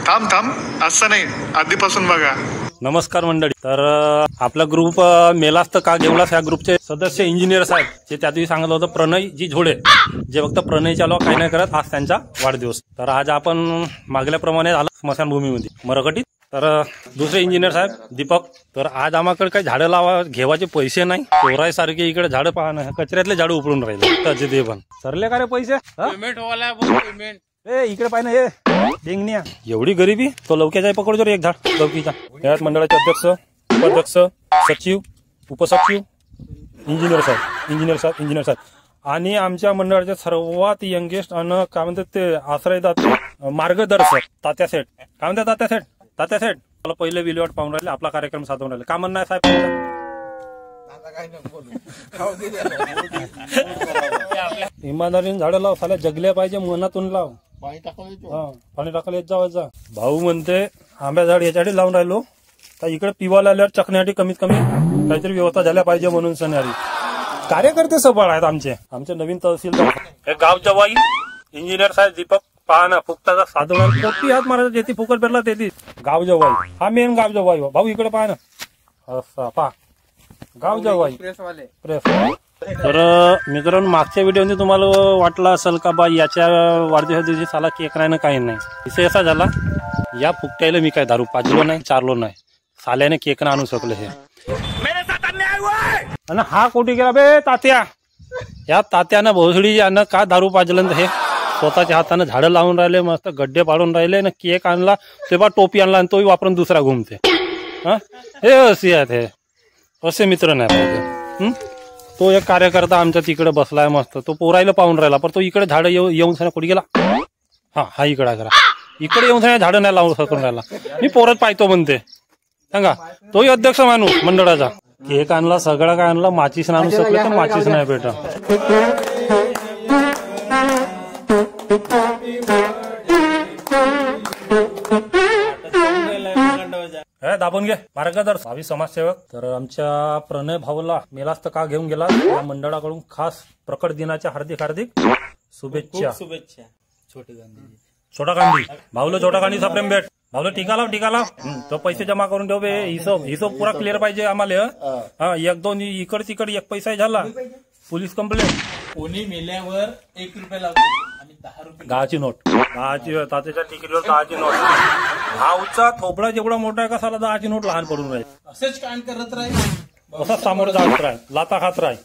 थांब थांब असं नाही, आधीपासून बघा. नमस्कार मंडळी. तर आपला ग्रुप मेलास तर का घेवलास या ग्रुपचे सदस्य इंजिनियर साहेब जे त्या दिवशी सांगितलं होतं प्रणय जी झोडे जे फक्त प्रणयच्या लो काही नाही करत. आज त्यांचा वाढदिवस. तर आज आपण मागल्याप्रमाणे झालं स्मशानभूमीमध्ये मरकटीत. तर दुसरे इंजिनियर साहेब दीपक. तर आज आम्हाकडे काही झाडं लावा घेवायचे पैसे नाही. चोरायसारखे इकडे झाडं पाहणं कचऱ्यातले झाडं उपडून राहिले त्याचे ते पण सरले का रे पैसे पेमेंट वाला पेमेंट. ए इकडे पाहिजे हे डेंगण्या एवढी गरिबी तो लवक्याचा पकडतो रे एक झाड लवकीचा. यात मंडळाचे अध्यक्ष उपाध्यक्ष सचिव उपसचिव इंजिनियर साहेब आणि आमच्या मंडळाचे सर्वात यंगेस्ट आणि काय म्हणतात ते आश्रयदाते मार्गदर्शक तात्या सेठ. काय म्हणतात तात्या सेठ मला पहिले विल्हेवाट पाहून राहिले आपला कार्यक्रम साधवून राहिले. का म्हणणं आहे साहेब? इमानदारीने झाडं लाव साल्या जगल्या पाहिजे मनातून लाव. पाणी टाकायला येत जा. भाऊ म्हणते आंब्या झाड याच्यासाठी लावून राहिलो तर इकडे पिवायला आल्यावर चकण्यासाठी कमीत कमी काहीतरी व्यवस्था झाल्या पाहिजे म्हणून सणारी कार्यकर्ते सबळ आहेत आमचे नवीन तहसीलदार हे गाव जवाई इंजिनियर साहेब दीपक. पहा ना फुकटाचा साधवणार कोटी हात मारायचा जेथे फुकट भेटला तेथे गाव जवाई हा मेन गाव जवाई. भाऊ इकडे पहा ना असं पहा गाव जवाई प्रेस. तर मित्रांनो मागच्या व्हिडिओमध्ये तुम्हाला वाटलं असेल का बा याच्या वाढदिवसा दिवशी साला केक नाही ना काही नाही. विषय असा झाला या फुकट्याला मी काय दारू पाजलो नाही चारलो नाही साल्याने केक ना आणू शकलो हे आणि हा कोटी गेला बे तात्या. या तात्यानं भोसडी यानं का दारू पाजलं हे स्वतःच्या हाताने झाडं लावून राहिले मस्त गड्डे पाडून राहिले ना केक आणला ते बा टोपी आणला आणि तोही वापरून दुसरा घुमते. हे असे आहेत हे असे मित्र नाही पाहिजे. तो एक कार्यकर्ता आमच्या तिकडे बसलाय मस्त तो पोरायला पाहून राहिला पण तो इकडे झाडं येऊन कुठे गेला. हा इकडे करा इकडे येऊन झाडं नाही लावून सकून राहिला. मी पोरत पाहतो म्हणते सांगा तोही अध्यक्ष माणूस मंडळाचा. केक आणला सगळं काय आणलं माचीस आणू शकले तर माचीस नाही बेटा. दाबून घे मार्गदर्शक भावी समाजसेवक. तर आमच्या प्रणय भाऊला मेलास तर का घेऊन गेला या मंडळाकडून खास प्रकट दिनाच्या हार्दिक शुभेच्छा. छोटा गांधी भाऊला छोटा गांधीचा प्रेम भेट. भाऊला टीका लाव तो पैसे जमा करून ठेव बे. हिशोब पुरा क्लिअर पाहिजे आम्हाला. हा एक दोन इकड तिकड एक पैसा झाला पोलीस कंप्लेंट. कोणी मेल्यावर 1 रुपया लागतो आणि 10 रुपये 10ची नोट 10ची तात्याच्या तिकीटवर 10ची नोट. भाऊचा थोबडा जेवढा मोठा आहे का साला 10ची नोट लहान पडून राहील. असंच काम करत राहील असाच सामोरं जात राहील लाता खात राहील.